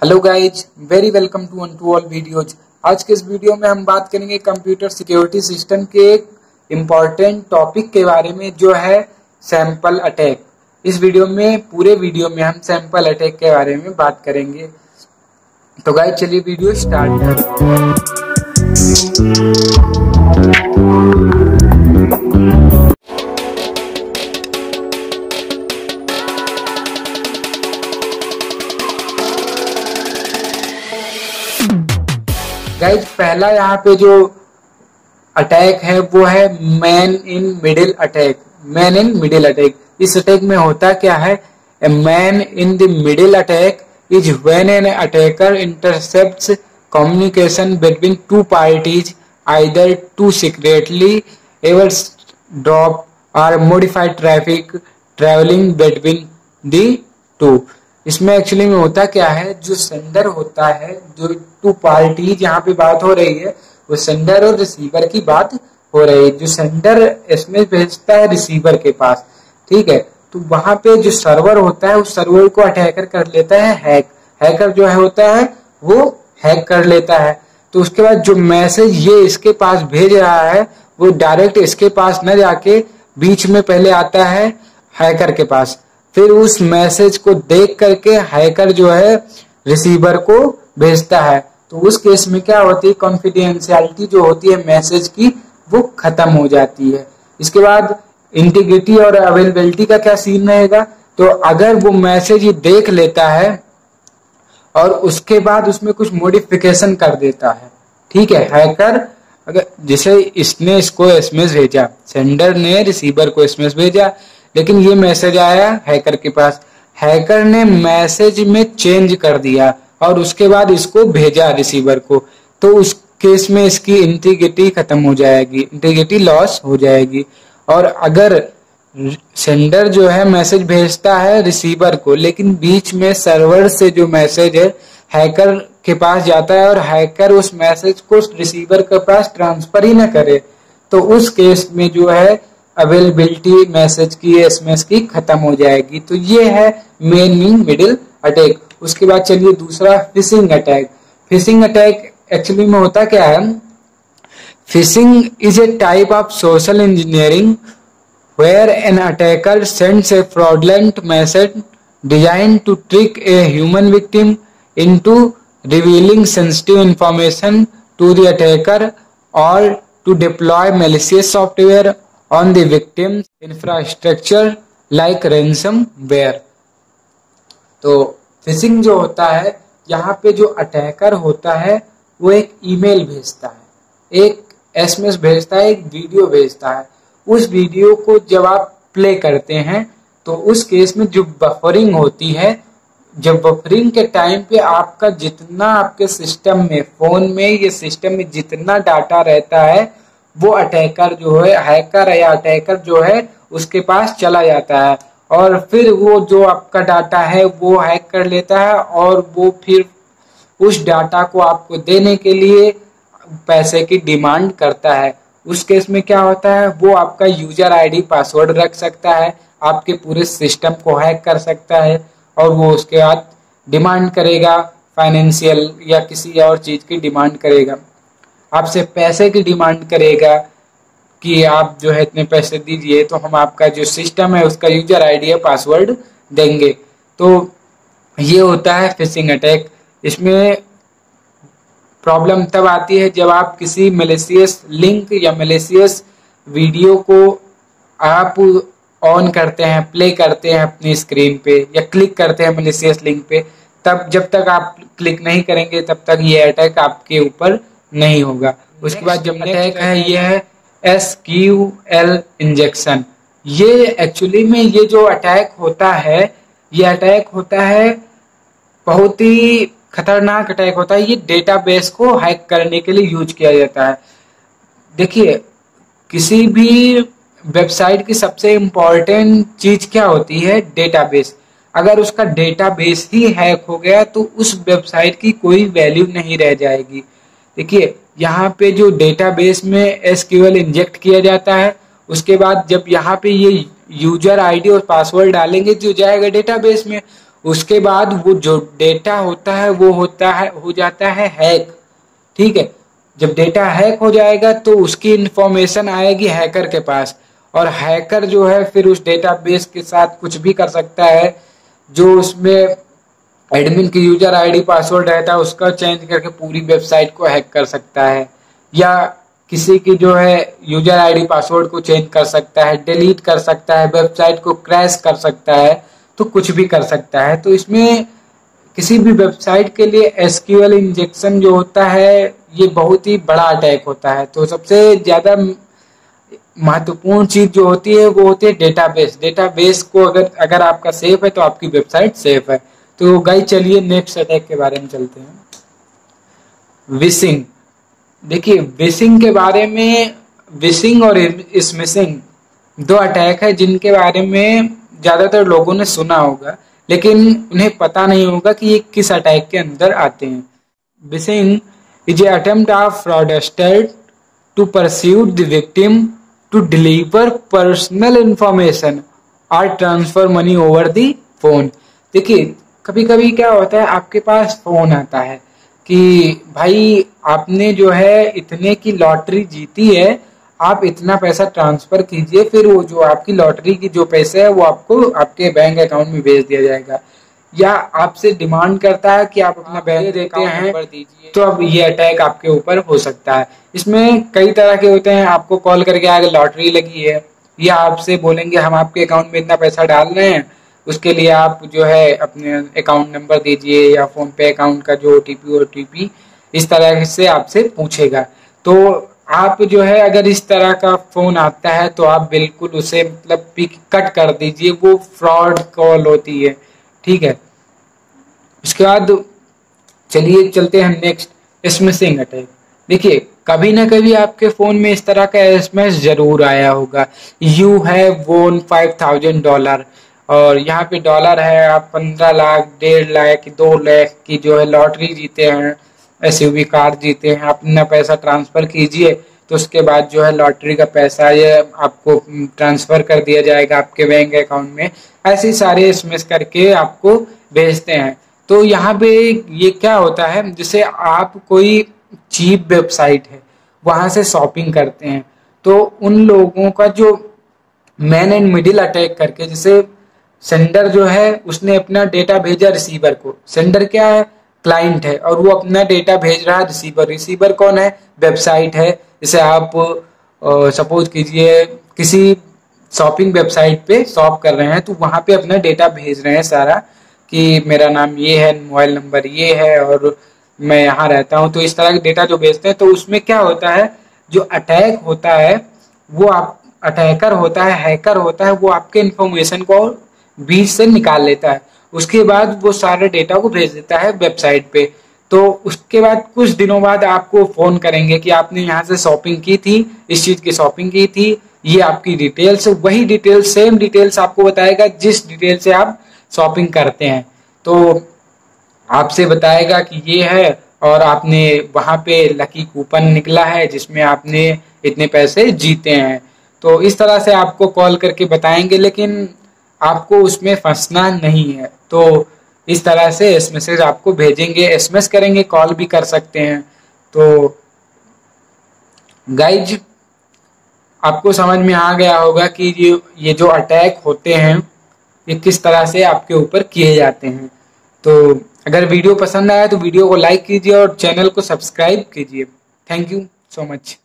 Hello guys, very welcome to all videos. आज के इस वीडियो में हम बात करेंगे कंप्यूटर सिक्योरिटी सिस्टम के एक इम्पॉर्टेंट टॉपिक के बारे में, जो है सैंपल अटैक। इस वीडियो में पूरे वीडियो में हम सैंपल अटैक के बारे में बात करेंगे। तो गाइज चलिए वीडियो स्टार्ट करते हैं। गाइज पहला यहाँ पे जो अटैक है वो है man in middle attack. Man in middle attack, इस अटैक में होता क्या है? A man in the middle attack is when an attacker intercepts communication between two parties either to secretly eavesdrop or modified traffic travelling between the two. इसमें actually में होता क्या है, जो सेंडर होता है, जो टू पार्टी जहाँ पे बात हो रही है वो सेंडर और रिसीवर की बात हो रही है। जो सेंडर एसएमएस भेजता है रिसीवर के पास, ठीक है, तो वहां पे जो सर्वर होता है उस सर्वर को अटैकर कर लेता है हैक। हैकर जो है होता है वो हैक कर लेता है। तो उसके बाद जो मैसेज ये इसके पास भेज रहा है वो डायरेक्ट इसके पास न जाके बीच में पहले आता है हैकर के पास। फिर उस मैसेज को देख करके हैकर जो है रिसीवर को भेजता है। तो उस केस में क्या होती है, कॉन्फिडेंशियलिटी जो होती है मैसेज की वो खत्म हो जाती है। इसके बाद इंटीग्रिटी और अवेलेबिलिटी का क्या सीन रहेगा? तो अगर वो मैसेज ही देख लेता है और उसके बाद उसमें कुछ मॉडिफिकेशन कर देता है, ठीक है, हैकर, अगर जैसे इसने इसको एसएमएस भेजा, सेंडर ने रिसीवर को एसएमएस भेजा, लेकिन ये मैसेज आया हैकर के पास, हैकर ने मैसेज में चेंज कर दिया और उसके बाद इसको भेजा रिसीवर को, तो उस केस में इसकी इंटीग्रिटी खत्म हो जाएगी, इंटीग्रिटी लॉस हो जाएगी। और अगर सेंडर जो है मैसेज भेजता है रिसीवर को, लेकिन बीच में सर्वर से जो मैसेज है हैकर के पास जाता है और हैकर उस मैसेज को रिसीवर के पास ट्रांसफर ही न करे, तो उस केस में जो है अवेलेबिलिटी मैसेज की, एसएमएस की खत्म हो जाएगी। तो ये है मेन इन मिडिल अटैक। उसके बाद चलिए दूसरा, phishing attack. Phishing attack actually में होता क्या है? Phishing is a type of social engineering where an attacker sends a fraudulent message designed to trick a human victim into revealing sensitive information to the attacker or to deploy malicious software on the victim's infrastructure like ransomware। तो phishing जो होता है, यहाँ पे जो attacker होता है वो एक ईमेल भेजता है, एक एसएमएस भेजता है, एक वीडियो भेजता है। उस वीडियो को जब आप प्ले करते हैं तो उस केस में जो बफरिंग होती है, जब बफरिंग के टाइम पे आपका जितना आपके सिस्टम में, फोन में, ये सिस्टम में जितना डाटा रहता है वो अटैकर जो है, हैकर या अटैकर जो है उसके पास चला जाता है और फिर वो जो आपका डाटा है वो हैक कर लेता है और वो फिर उस डाटा को आपको देने के लिए पैसे की डिमांड करता है। उस केस में क्या होता है, वो आपका यूजर आईडी पासवर्ड रख सकता है, आपके पूरे सिस्टम को हैक कर सकता है और वो उसके बाद डिमांड करेगा, फाइनेंशियल या किसी और चीज की डिमांड करेगा, आपसे पैसे की डिमांड करेगा कि आप जो है इतने पैसे दीजिए तो हम आपका जो सिस्टम है उसका यूजर आईडी है पासवर्ड देंगे। तो ये होता है फिशिंग अटैक। इसमें प्रॉब्लम तब आती है जब आप किसी मैलिशियस लिंक या मैलिशियस वीडियो को आप ऑन करते हैं, प्ले करते हैं अपनी स्क्रीन पे या क्लिक करते हैं मैलिशियस लिंक पे, तब जब तक आप क्लिक नहीं करेंगे तब तक ये अटैक आपके ऊपर नहीं होगा। उसके बाद जब अटैक है ये है SQL इंजेक्शन। ये एक्चुअली में ये जो अटैक होता है, ये अटैक होता है बहुत ही खतरनाक अटैक होता है। ये डेटाबेस को हैक करने के लिए यूज किया जाता है। देखिए, किसी भी वेबसाइट की सबसे इम्पोर्टेंट चीज क्या होती है? डेटाबेस। अगर उसका डेटाबेस ही हैक हो गया तो उस वेबसाइट की कोई वैल्यू नहीं रह जाएगी। देखिए, यहाँ पे जो डेटाबेस में SQL इंजेक्ट किया जाता है, उसके बाद जब यहाँ पे ये यूजर आईडी और पासवर्ड डालेंगे जो जाएगा डेटाबेस में, उसके बाद वो जो डेटा होता है वो हो जाता है हैक। ठीक है, जब डेटा हैक हो जाएगा तो उसकी इंफॉर्मेशन आएगी हैकर के पास, और हैकर जो है फिर उस डेटाबेस के साथ कुछ भी कर सकता है। जो उसमें एडमिन की यूजर आईडी पासवर्ड रहता है उसका चेंज करके पूरी वेबसाइट को हैक कर सकता है, या किसी की जो है यूजर आईडी पासवर्ड को चेंज कर सकता है, डिलीट कर सकता है, वेबसाइट को क्रैश कर सकता है, तो कुछ भी कर सकता है। तो इसमें किसी भी वेबसाइट के लिए एसक्यूएल इंजेक्शन जो होता है ये बहुत ही बड़ा अटैक होता है। तो सबसे ज्यादा महत्वपूर्ण चीज जो होती है वो होती है डेटाबेस। डेटाबेस को अगर आपका सेफ है तो आपकी वेबसाइट सेफ है। तो गाइस चलिए नेक्स्ट अटैक के बारे में चलते हैं। विशिंग। देखिए विशिंग के बारे में, विशिंग और स्मिशिंग दो अटैक है जिनके बारे में ज्यादातर लोगों ने सुना होगा, लेकिन उन्हें पता नहीं होगा कि ये किस अटैक के अंदर आते हैं। Vishing is a attempt of fraudster to pursue the victim to deliver personal information or transfer money over the phone. देखिए कभी कभी क्या होता है, आपके पास फोन आता है कि भाई आपने जो है इतने की लॉटरी जीती है, आप इतना पैसा ट्रांसफर कीजिए, फिर वो जो आपकी लॉटरी की जो पैसे है वो आपको आपके बैंक अकाउंट में भेज दिया जाएगा। या आपसे डिमांड करता है कि आप अपना बैंक देते हैं तो अब ये अटैक आपके ऊपर हो सकता है। इसमें कई तरह के होते हैं, आपको कॉल करके आगे लॉटरी लगी है, या आपसे बोलेंगे हम आपके अकाउंट में इतना पैसा डाल रहे हैं, उसके लिए आप जो है अपने अकाउंट नंबर दीजिए, या फोन पे अकाउंट का जो ओटीपी इस तरह से आपसे पूछेगा। तो आप जो है अगर इस तरह का फोन आता है तो आप बिल्कुल उसे मतलब पिक कट कर दीजिए, वो फ्रॉड कॉल होती है। ठीक है, उसके बाद चलिए चलते हैं नेक्स्ट, स्मिशिंग अटैक। देखिए कभी ना कभी आपके फोन में इस तरह का एसएमएस जरूर आया होगा, यू हैव वोन $5,000, और यहाँ पे डॉलर है, आप 15 लाख 1.5 लाख 2 लाख की जो है लॉटरी जीते हैं, एसयूवी कार जीते हैं, आप अपना पैसा ट्रांसफर कीजिए तो उसके बाद जो है लॉटरी का पैसा ये आपको ट्रांसफर कर दिया जाएगा आपके बैंक अकाउंट में। ऐसे सारे एसएमएस करके आपको भेजते हैं। तो यहाँ पे ये क्या होता है, जैसे आप कोई चीप वेबसाइट है वहां से शॉपिंग करते हैं, तो उन लोगों का जो मैन इन मिडिल अटैक करके, जैसे सेंडर जो है उसने अपना डेटा भेजा रिसीवर को, सेंडर क्या है, क्लाइंट है, और वो अपना डेटा भेज रहा है रिसीवर। रिसीवर कौन है, वेबसाइट है। जैसे आप सपोज कीजिए किसी शॉपिंग वेबसाइट पे शॉप कर रहे हैं, तो वहां पे अपना डेटा भेज रहे हैं सारा, कि मेरा नाम ये है, मोबाइल नंबर ये है, और मैं यहाँ रहता हूँ। तो इस तरह के डेटा जो भेजते हैं, तो उसमें क्या होता है, जो अटैक होता है वो आप अटैकर होता है, हैकर होता है, वो आपके इन्फॉर्मेशन को बीच से निकाल लेता है। उसके बाद वो सारे डेटा को भेज देता है वेबसाइट पे। तो उसके बाद कुछ दिनों बाद आपको फोन करेंगे कि आपने यहाँ से शॉपिंग की थी, इस चीज की शॉपिंग की थी, ये आपकी डिटेल्स, वही डिटेल्स, सेम डिटेल्स आपको बताएगा जिस डिटेल से आप शॉपिंग करते हैं। तो आपसे बताएगा कि ये है, और आपने वहां पे लकी कूपन निकला है जिसमें आपने इतने पैसे जीते हैं। तो इस तरह से आपको कॉल करके बताएंगे, लेकिन आपको उसमें फंसना नहीं है। तो इस तरह से एसएमएस आपको भेजेंगे, एसएमएस करेंगे, कॉल भी कर सकते हैं। तो गाइज आपको समझ में आ गया होगा कि ये जो अटैक होते हैं ये किस तरह से आपके ऊपर किए जाते हैं। तो अगर वीडियो पसंद आया तो वीडियो को लाइक कीजिए और चैनल को सब्सक्राइब कीजिए। Thank you so much.